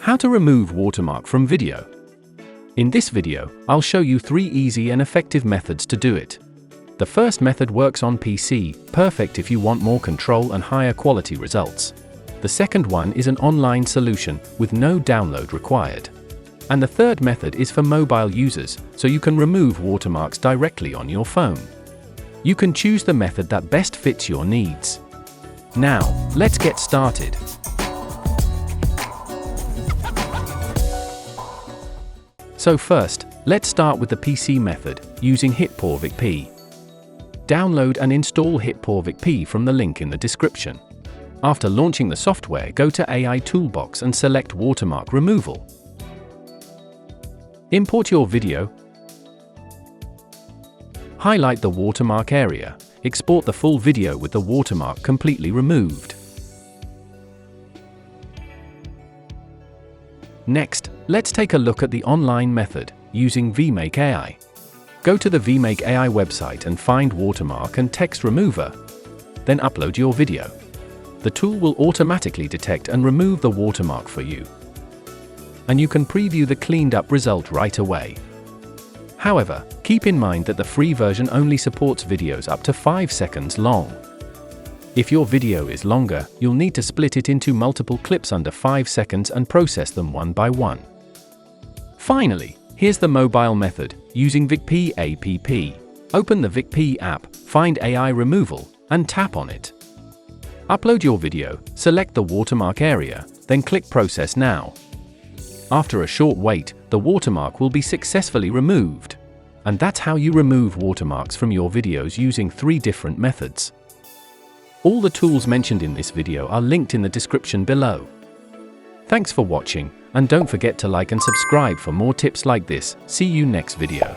How to remove watermark from video. In this video, I'll show you 3 easy and effective methods to do it. The first method works on PC, perfect if you want more control and higher quality results. The second one is an online solution, with no download required. And the third method is for mobile users, so you can remove watermarks directly on your phone. You can choose the method that best fits your needs. Now, let's get started. So first, let's start with the PC method, using HitPaw VikPea. Download and install HitPaw VikPea from the link in the description. After launching the software, go to AI Toolbox and select Watermark Removal. Import your video. Highlight the watermark area. Export the full video with the watermark completely removed. Next, let's take a look at the online method, using Vmake AI. Go to the Vmake AI website and find Watermark and Text Remover. Then upload your video. The tool will automatically detect and remove the watermark for you. And you can preview the cleaned up result right away. However, keep in mind that the free version only supports videos up to 5 seconds long. If your video is longer, you'll need to split it into multiple clips under 5 seconds and process them one by one. Finally, here's the mobile method, using VikPea app. Open the VikPea app, find AI Removal, and tap on it. Upload your video, select the watermark area, then click Process Now. After a short wait, the watermark will be successfully removed. And that's how you remove watermarks from your videos using 3 different methods. All the tools mentioned in this video are linked in the description below. Thanks for watching, and don't forget to like and subscribe for more tips like this. See you next video.